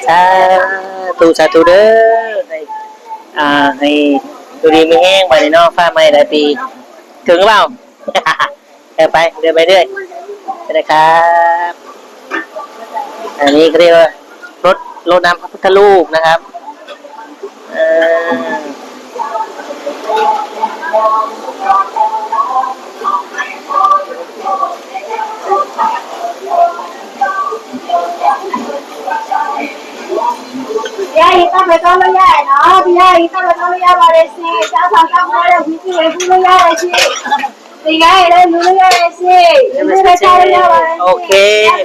สาธุสาธุเด้อให้ให้ดูดีมีแห้งไปเนาะฟ้าใหม่หลายปีถึงหรือเปล่า เดินไปเดินไปเรื่อยนะครับอันนี้ก็เรียกว่ารถน้ำพระพุทธรูปนะครับเอYa, kita betul ya, no, dia kita betul ya, Malaysia. Kita sama ada bukti itu ya, Malaysia. Tiga ada dulu ya, Malaysia. Ini betul ya, Malaysia. โอเค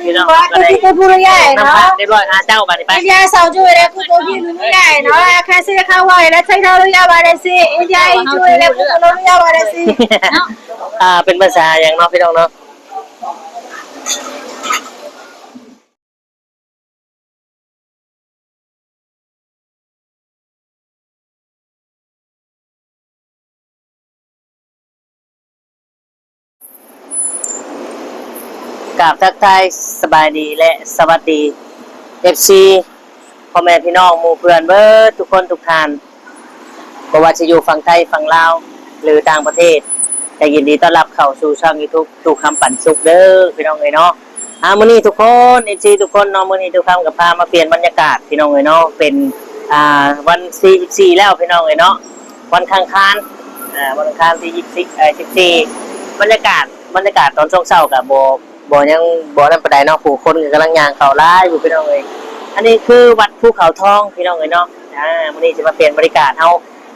พี่น้อง Kita dulu ya, น้ำ no. พักเรียบร้อยเจ้าบัดนี้ไป Dia sauju ada kutu dulu ya, no. Kasih kawan, ada saya dulu ya, Malaysia. Dia itu ada kutu dulu ya, Malaysia. เป็นภาษาอย่างเนาะพี่น้องเนาะกราบทักทายสบายดีและสวัสดี FC พ่อแม่พี่น้องหมู่เพื่อนเบิดทุกคนทุกท่านบ่ว่าจะอยู่ฝั่งไทยฝั่งลาวหรือต่างประเทศแต่ยินดีต้อนรับเข้าสู่ช่อง YouTube ทุกคำปั่นสุขเด้อพี่น้องเอ้ยเนาะมื้อนี้ทุกคน FC ทุกคนเนาะมื้อนี้ทุกคำกับพามาเปลี่ยนบรรยากาศพี่น้องเอ้ยเนาะเป็นวัน44แล้วพี่น้องเอ้ยเนาะวันอังคารวันอังคารที่14บรรยากาศตอนช่วงเช้าก็บ่ยังบ่นั่นปานใดเนาะผู้คนก็กำลังย่างเข้าร้ายอยู่พี่น้องเอ้ยอันนี้คือวัดภูเขาทองพี่น้องเอ้ยเนาะมื้อนี้จะมาเปลี่ยนบรรยากาศเฮา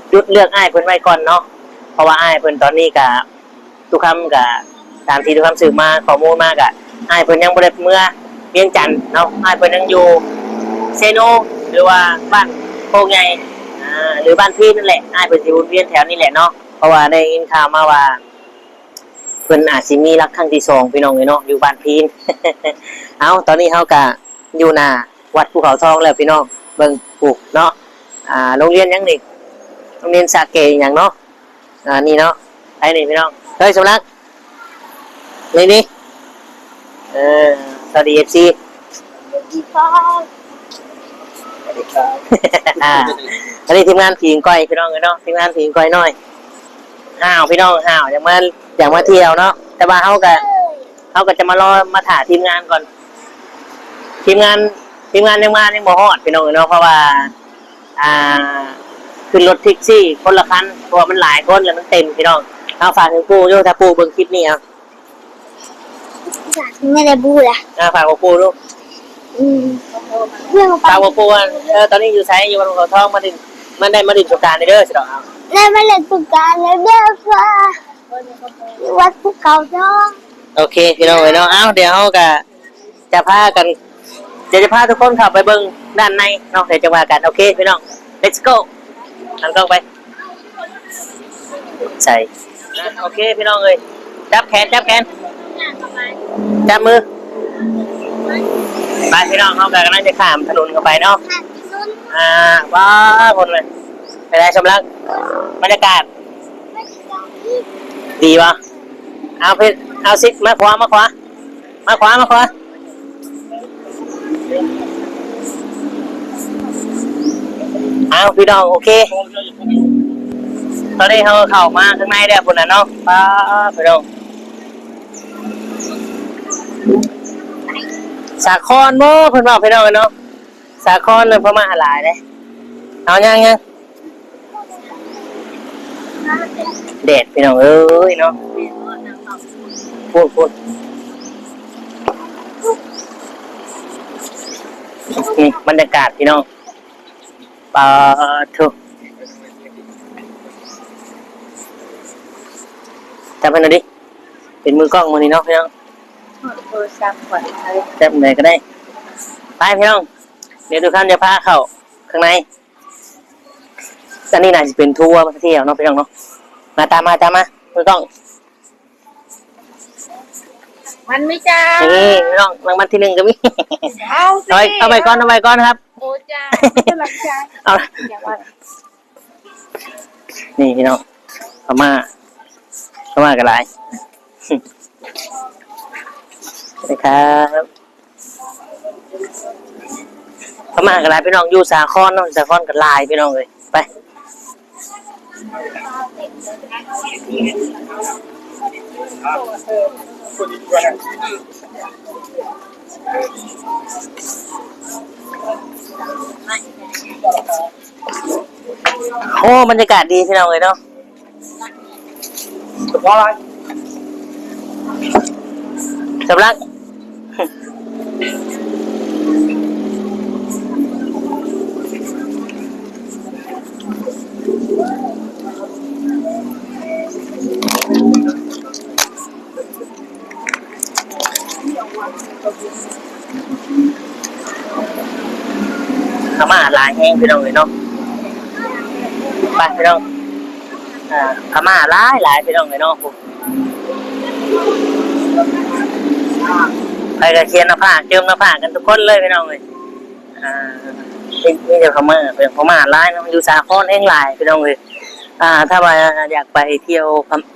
หยุดเลือกอ้ายเพิ่นไว้ก่อนเนาะเพราะว่าอ้ายเพิ่นตอนนี้ก็ทุกคำก็ตามที่ทุกคำสืบมาข้อมูลมาก็อ้ายเพิ่นยังบ่ได้เมื่อเวียงจันทน์เนาะอ้ายเพิ่นยังอยู่เซโนหรือว่าบ้านโคกใหญ่หรือบ้านพี่นั่นแหละอ้ายเพิ่นสิวนเวียนแถวนี้แหละเนาะเพราะว่าได้ยินข่าวมาว่าเพิ่นอาจสิมีรักครั้งที่2พี่น้องเอ้ยเนาะอยู่บ้านพีน เอาตอนนี้เฮาก็อยู่หน้าวัดภูเขาทองแล้วพี่น้องเบิ่งปลูกเนาะโรงเรียนยังนี่โรงเรียนสาเกอย่างเนาะนี่เนาะไอ้นี่พี่น้องเฮ้ยสำนักนี่สวัสดี FC อันนี้ทีมงานผีก้อยพี่น้องเนาะทีมงานผีก้อยน้อยพี่น้องอยากมาเที่ยวเนาะแต่ว่าเขาก็จะมารอมาถ่ายทีมงานก่อนทีมงานยังบ่ฮอดพี่น้องเนาะเพราะว่าขึ้นรถแท็กซี่คนละคันเพราะมันหลายคนแล้วมันเต็มพี่น้องเอาฝากถึงปู่ด้วยถ้าปู่เบิ่งคลิปนี้ไม่ได้บูละฝากปู่ลูกฝากปู่ว่าตอนนี้อยู่ไสอยู่วัดภูเขาทองมันได้มาดินสงกรานต์เด้อสิดอกเอาได้มาเล่นสงกรานต์แล้วเด้อค่ะวัดภูเขาทองโอเคพี่น้องเนาะเดี๋ยวเฮาก็จะพากันจะพาทุกคนเข้าไปเบิ่งด้านในเนาะเดี๋ยวจะว่ากันโอเคพี่น้อง let's go หันกล้องไปใส่โอเคพี่น้องเอ้ยจับแขนจับมือไปพี่น้องเขากำลังจะข้ามถนนเข้าไปเนาะว้าคนเลยไปได้ชมลักบรรยากาศดีวะเอาสิมาขวาพี่น้องโอเคตอนนี้เขาเข้ามาข้างในได้พุ่นน่ะเนาะป้าพี่น้องสาครโม่เพิ่นบอกพี่น้องเนาะสาครเลยพม่าหลายเลยเอายังเด็ดพี่น้องเอ้ยเนาะพูดนี่บรรยากาศพี่น้องปาทุจับให้หน่อยดิเป็นมือกล้องมือนี่เนาะพี่น้องจับไหนก็ได้ไปพี่น้องเดี๋ยวทุกท่านจะพาเข้าข้างในอันนี้น่าจะเป็นทัวร์มาเที่ยวเนาะพี่น้องเนาะมาตามมามือกล้องมันไม่จ้านี่พี่น้องรางวัลที่1ก็มีเอาไปก่อนครับโอ้จ้าไม่หลักใจเอานี่พี่น้องพม่ากันหลายนะครับ ม่ากับลายพี่น้องอยู่สาครเนาะสาครกับลายพี่น้องเลยไปโอ้บรรยากาศดีพี่น้องเลยเนาะเพราะอะไรสำลักพม่าลายแห้งพี่น้องเลยเนาะไปพี่น้องพม่าหลายพี่น้องเลยเนาะไปกระเคียนหน้าผากเจิมหน้าผากกันทุกคนเลยพี่น้องเลยนี่จะพม่าเป็นพม่าหลายนะอยู่สาครแห้งหลายพี่น้องเลยถ้าว่าอยากไปเที่ยว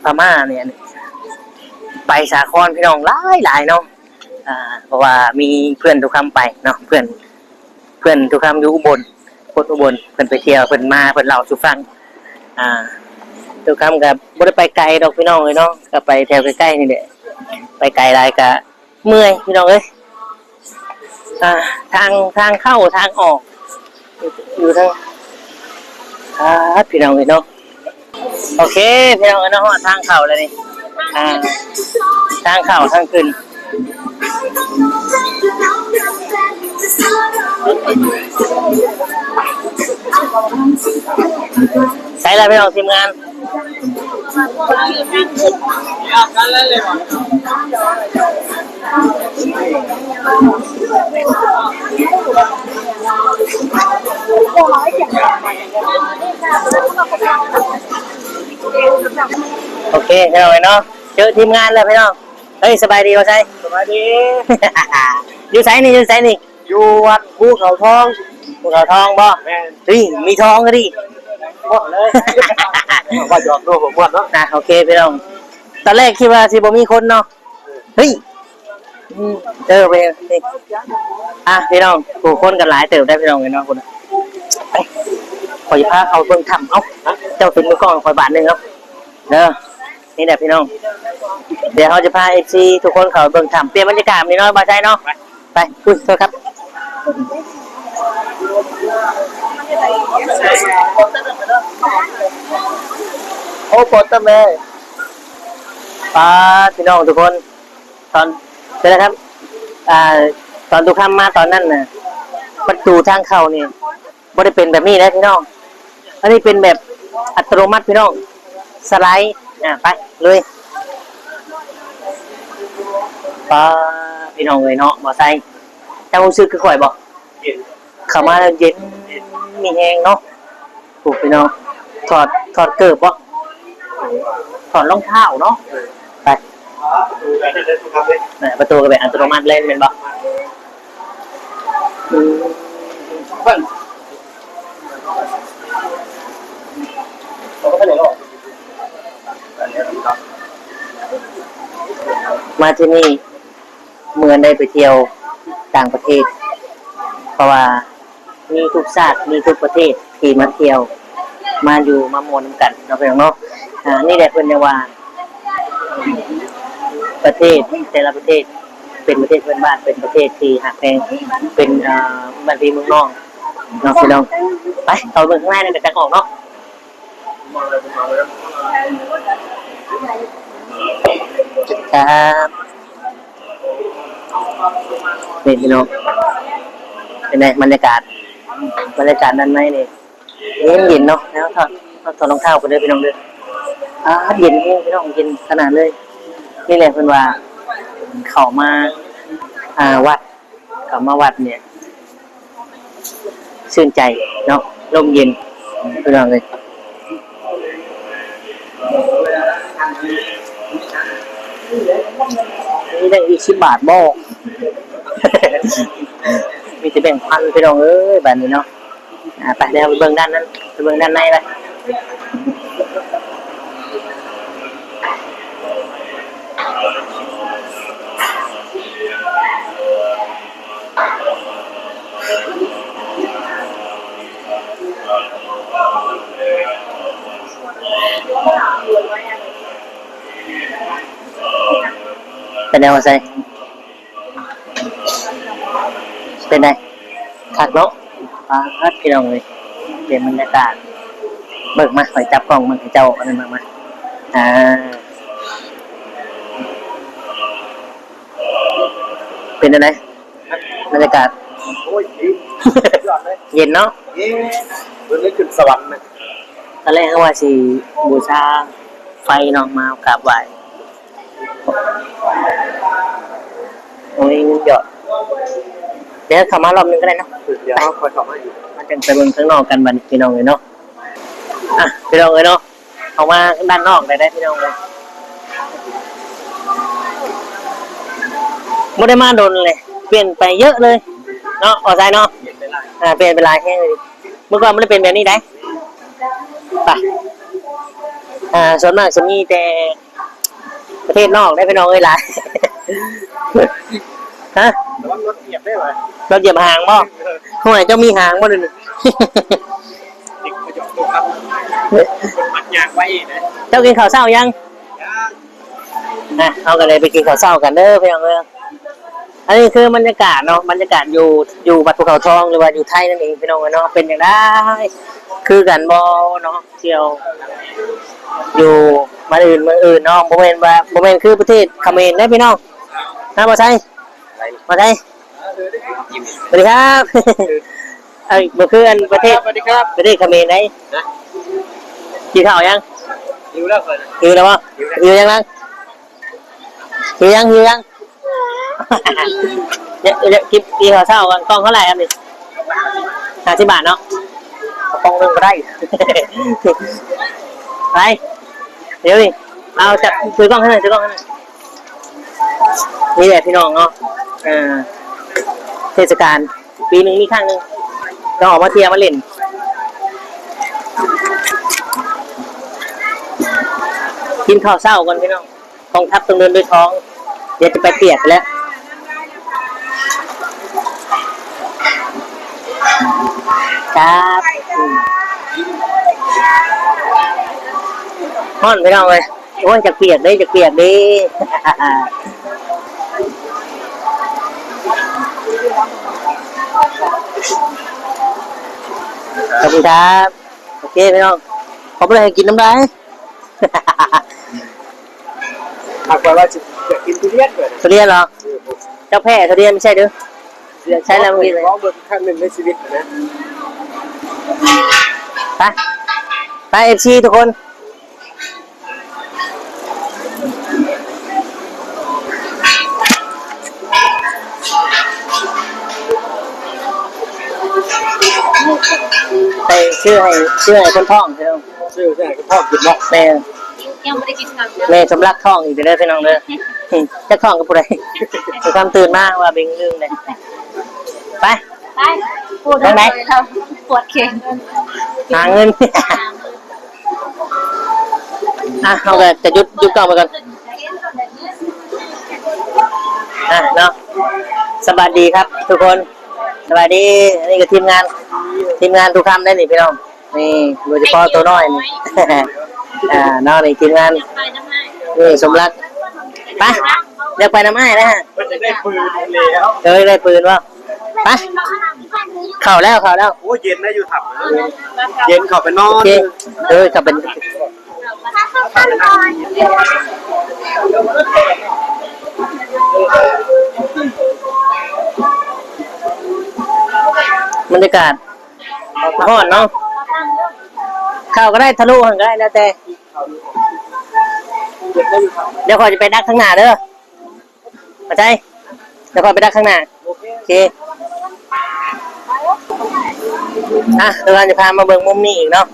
พม่าเนี่ยไปสาครพี่น้องหลายเนาะเพราะว่ามีเพื่อนทุกคำไปเนาะเพื่อนทุกคำอยู่อุบลคนอุบลเพื่อนไปเที่ยวเพื่อนมาเพื่อนเล่าสู่ฟังทุกคำกับบ่ได้ไปไกลดอกพี่น้องเลยเนาะก็ไปแถวใกล้ๆนี่แหละไปไกลหลายกะเมื่อยพี่น้องเอ้ยทางเข้าทางออกอยู่ทางพี่น้องเลยเนาะโอเคพี่น้องเนาะทางเข้าเลยนี่ทางเข้าทางขึ้นใช่แล้วพี่น้องทีมงานโอเคพี่น้องเนาะเจอทีมงานแล้วพี่น้องเฮ้ยสบายดีป่ะใช่สบายดี อยู่ไสนี่อยู่วัดภูเขาทองบ่ดิมีทองก็ดิบ่เลยว่าหยอกดูผมบ่เนาะโอเคพี่น้องตอนแรกคิดว่าสิบ่มีคนเนาะเฮ้ยเจอไปพี่น้องผู้คนกันหลายเติบได้พี่น้องเนาะคุณขอจะพาเขาเบิ่งถ้ำเอ้าเจ้าเป็นมือกล้องคอยบาทนึงครับเด้อนี่แหละพี่น้องเดี๋ยวเขาจะพาFCทุกคนเขาเบิ่งถ้ำเปลี่ยนบรรยากาศนี่เนาะบ่ใช่เนาะไปอุ้ยโทษครับโอ้ปอตแม่พี่น้องทุกคนตอนเป็นไรครับตอนทุกค่ำมาตอนนั้นน่ะประตูทางเข้านี่ไม่ได้เป็นแบบนี้นะพี่น้องอันนี้เป็นแบบอัตโนมัติพี่น้องสไลด์ไปเลยพี่น้องเลยเนาะบ่ใส่เจ้าซื้อคือข่อยบอกเข้ามาแล้วเย็นมีแหงเนาะถูกพี่น้องถอดเกิบบ่ถอดรองเท้าเนาะไปประตูก็เป็นอัตโนมัติเล่นเป็นบ่มาที่นี่เหมือนได้ไปเที่ยวต่างประเทศเพราะว่ามีทุกชาติมีทุกประเทศที่มาเที่ยวมาอยู่มามวนกันเนาะพี่น้องเนาะนี่แหละเพิ่นว่าประเทศแต่ละประเทศเป็นประเทศเพื่อนบ้านเป็นประเทศที่หักแพงเป็นบ้านพี่เมืองน้องเนาะพี่น้องไปเอาเบิ่งข้างในนั่นก็จะออกเนาะครับนี่พี่น้องเป็นไงบรรยากาศด้านในนี่เย็นเนาะแล้วถอดรองเท้าไปเลยพี่น้องเลยเย็นพี่น้องเย็นขนาดเลยนี่แหละเพิ่นว่าเข้ามาวัดเนี่ยชื่นใจเนาะลมเย็นพี่น้องเลยนี่ได้อีก10 บาทบ่ มีแต่แบ่งพันพี่น้องเอ้ยแบบนี้เนาะไปเดี๋ยวไปเบิ่งด้านนั้นไปเบิ่งด้านในไป เป็นไงวะไซเป็นไงคักเนาะพัดพี่น้องเลยเปลี่ยนบรรยากาศเบิกมาหอยจับกล่องมันให้เจ้าอันนั้นมาเป็นอะไรบรรยากาศโอ้ยเย็นเนาะเย็นมันได้ขึ้นสวรรค์นะตอนแรกเขาว่าสิบูชาไฟน้องมากราบไหว้ตรงนี้เยอะเดี๋ยวเข้ามารอบนึงก็ได้เนาะเดี๋ยวคอยสอบให้อยู่มันจะไปเมืองข้างนอกกันบันพี่น้องเลยเนาะพี่น้องเลยเนาะเอามาด้านนอกได้พี่น้องเลยไม่ได้มาโดนเลยเปลี่ยนไปเยอะเลยเนาะออกใจเนาะเปลี่ยนไปหลายแห่งเลยเมื่อก่อนไม่ได้เป็นแบบนี้ได้ไปส่วนมากจะมีแต่ประเทศนอกได้พี่น้องเลยหลายฮะแต่ว่ารถเหยียบได้ไหมรถเหยียบหางบ่ทำไมเจ้ามีหางบ่ดูนี่เด็กประโยชน์ตัวครับมัดยางไว้นะเจ้ากินข้าวเช้ายังเอากันเลยไปกินข้าวเช้ากันเด้อพี่น้องเลยอันนี้คือบรรยากาศเนาะบรรยากาศอยู่วัดภูเขาทองหรือว่าอยู่ไทยนั่นเองพี่น้องเนาะเป็นอย่างไรคือกันบ่เนาะเที่ยวอยู่มาอื่นเมืองอื่นเนาะโมเมนต์ว่าโมเมนต์คือประเทศเขมรได้พี่น้องนะมาใช่มาใช่สวัสดีครับมาคืออันประเทศสวัสดีครับประเทศเขมรได้กินข้าวยังหิวแล้วเลยหิวแล้วป่ะหิวยังนั่งหิวยังกินข้าวเช้ากันกล้องเท่าไหร่ครับนี่50 บาทเนาะกล้องนึงก็ได้ไปเดี๋ยวดิเอาจับซื้อกล้องให้หน่อยนี่แหละพี่น้องเนาะเทศกาลปีหนึ่งมีครั้งหนึ่งก็ออกมาเที่ยวมาเล่นกินข้าวเช้าก่อนพี่น้องกองทัพต้องเดินด้วยท้องเดี๋ยวจะไปเปียกแล้วครับฮ้อนไปน้องเลยโอ้ยจะเปียกดิขอบคุณครับโอเคพี่น้องขอบคุณให้กินน้ำได้หากว่าจะกินทุเรียนเลยทุเรียนเหรอเจ้าแพ้ทุเรียนไม่ใช่หรือใช่แล้วเมื่อกี้เลยร้องเบอร์ขั้นหนึ่งในชีวิตนะไปFC ทุกคนไปชื่อให้คนท้องใช่ไหมชื่อใช่คนท้องกินเนาะแม่ยังไม่ได้กินข้าวแม่สำลักท้องอีกเด้อพี่น้องเด้อจะท้องกับผู้ใดความตื่นมากว่าเบ่งลืมเลยไปปวดไหนปวดเข่งหาเงินเอาเลยจะยุดกล้องไปก่อนเนาะสวัสดีครับทุกคนสวัสดีนี่ก็ทีมงานทุกคำได้หนิพี่น้องนี่โดยเฉพาะตัวน้อยนี่น้องนี่ทีมงานนี่สมรักไปเรียกไปน้ำไม้นะฮะได้ปืนแล้วได้ปืนวะไปเข่าแล้วโอ้เย็นนะอยู่ถับเย็นเขาไปนอนเขาเป็นบรรยากาศร้อนเนาะเข้าก็ได้ทะลุหันก็ได้แล้วแต่เดี๋ยวคอยจะไปดักข้างหน้าเด้อเข้าใจเดี๋ยวคอยไปดักข้างหน้าโอเคเดี๋ยวเราจะพามาเบิ่งมุมนี้อีกเนาะ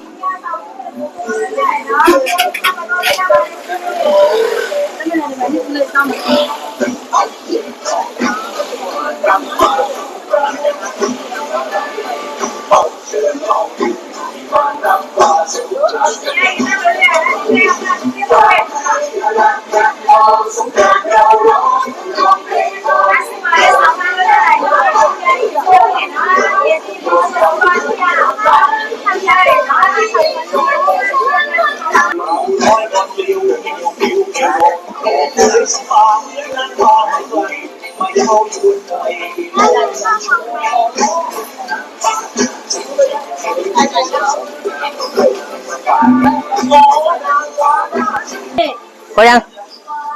พอยัง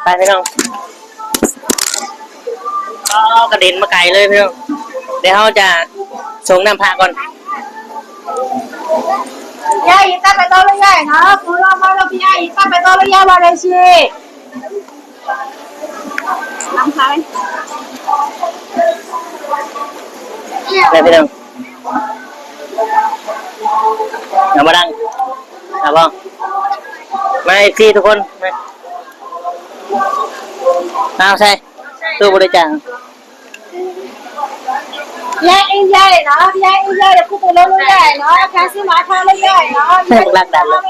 ไปพี่น้องกระเด็นมาไกลเลยพี่น้องเดี๋ยวเขาจะส่งน้ำพระก่อน Ya kita betul ya, nah, pulang malam ya kita betul ya Malaysia. Nampak? ไปพี่น้องเอามาดังเอาบ้างมาอีกทีทุกคนมาเอาใช่ตู้บริจาค Ya India nó, ya India là khu vực lớn ya nó, cái gì mà thao lớn ya nó, lắc đàn luôn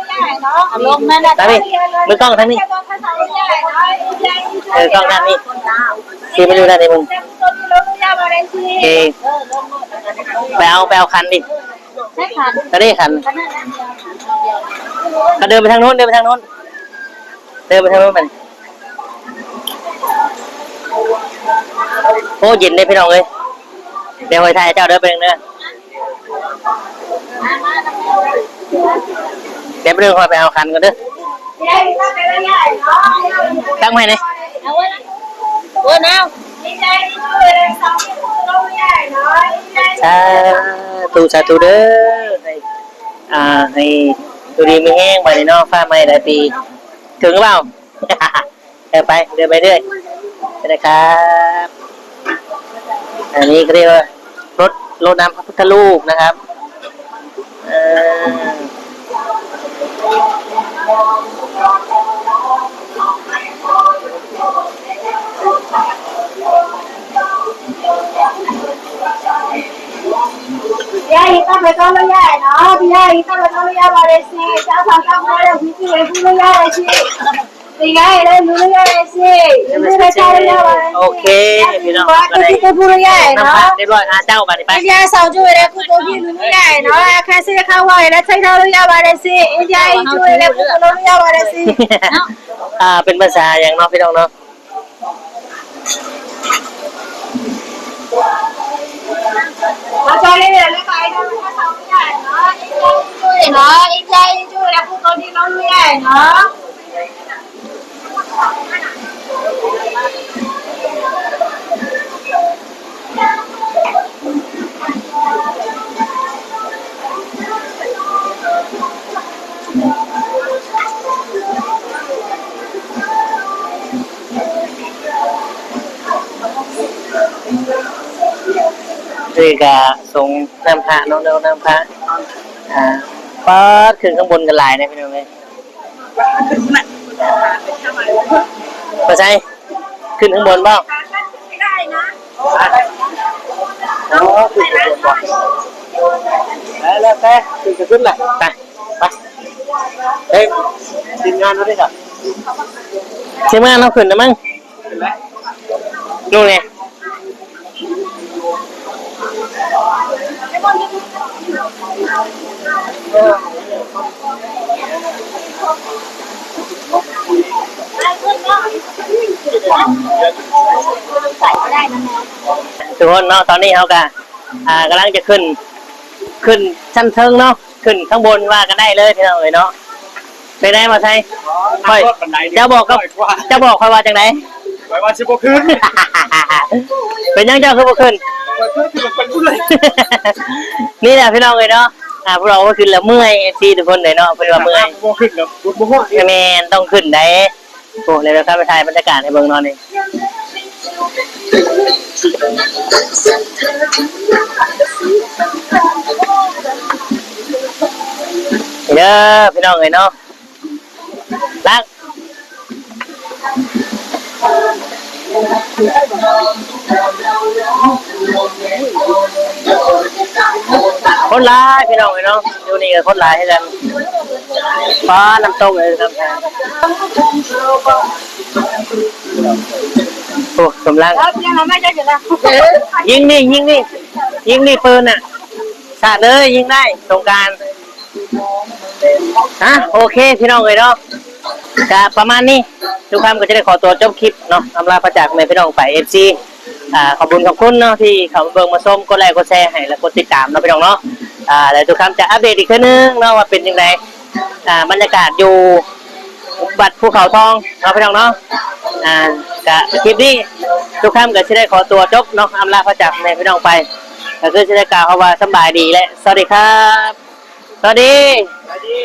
ลงนั่นแหละ ตาพี่มือกล้องทั้งนี้กล้องด้านนี้ที่ไม่ดูด้านนี้มึงโอเคไปเอาคันดิก็ได้คันก็เดินไปทางโน้นมันโอ้เย็นเลยพี่น้องเลยเดี๋ยวไปถ่ายเจ้าเดินไปเนื้อเดี๋ยวไปเดินคอยไปเอาคันกันเด้อตั้งไว้เลยสาธุเด้อให้ดูดีมีแห้งไปในนอกฟ้าไม่ได้ตีถึงหรือเปล่า เดินไปเรื่อยไปเลยครับอันนี้ก็เรียกว่ารถน้ำพระพุทธรูปนะครับYa kita betul ya, no, ya kita betul ya Malaysia. Jangan sampai ada biji ibu ya Malaysia. Tinggal ada dulu ya Malaysia. Ini betul ya Malaysia. โอเคพี่น้อง ก็ได้น้ำพักเรียบร้อยเจ้าบัดนี้ไป India สาวช่วยแล้วคุณตัวพี่รู้ไม่ได้เนาะแค่ซื้อข้าวไว้แล้วใช้เท่าไหร่บาทสิอินเดียช่วยแล้วคุณตัวรู้บาทสิ เป็นภาษาอย่างเนาะพี่น้องเนาะมาช่วยเลยแล้วไปเนาะไม่สาวไม่ได้เนาะช่วยเนาะอินเดียช่วยแล้วคุณตัวพี่รู้ไม่ได้เนาะนี่ก็ส่งน้ำพระน้องเดินน้ำพระป๊อดขึ้นข้างบนกันหลายนะพี่น้องเลยมาใช่ขึ้นข้างบนบ้างไม่ได้นะ แล้วแต่ขึ้นแหละไปเฮ้ยทีมงานเขาได้กับทีมงานเราขึ้นนะมั้งนู่นไงทุกคนเนาะตอนนี้เขาก็กำลังจะขึ้นชั้นเทิงเนาะขึ้นข้างบนว่ากันได้เลยพี่น้องเอ๋ยเนาะไปได้มาใช่ค่อยจะบอกค่อยว่าจังไหน ไว้ว่าสิบกขึ้น เป็นยังเจ้าคือบ่ขึ้น นี่แหละพี่น้องเอ๋ยเนาะพวกเราก็ขึ้นแล้วเมื่อยซีทุกคนเลยเนาะเป็นว่าเมื่อย บ่ขึ้นกับบ่ฮอด แมนต้องขึ้นได้โอ้เลยนะครับไปถ่ายบรรยากาศให้เบิ่งนอนนี่เด้อพี่น้องเอ๋ยเนาะรักคนร้ายพี่น้องเอ๋ยเนาะดูนี่กับคนร้ายให้กันฟ้าน้ำตกเลยครับโอ้กำลังยิงนี่ปืนอ่ะชาติเลยยิงได้สงการโอเคพี่น้องเลยเนาะก็ประมาณนี้ทุกท่านก็จะได้ขอตัวจบคลิปเนาะอำลาพระจากแม่พี่น้องไปFC ขอบคุณเนาะที่เขาเบิ่งมาชมกดไลค์กดแชร์ให้และกดติดตามเนาะพี่น้องเนาะแล้วทุกท่านจะอัปเดตอีกครั้งนึงเนาะว่าเป็นยังไง บรรยากาศอยู่บัดภูเขาทองเนาะพี่น้องเนาะกะคลิปนี้ทุกท่านก็จะได้ขอตัวจบเนาะอำลาพระจักรในพี่น้องไปก็คือจะได้กล่าวคำว่าสบายดีและสวัสดีครับสวัสดี สวัสดี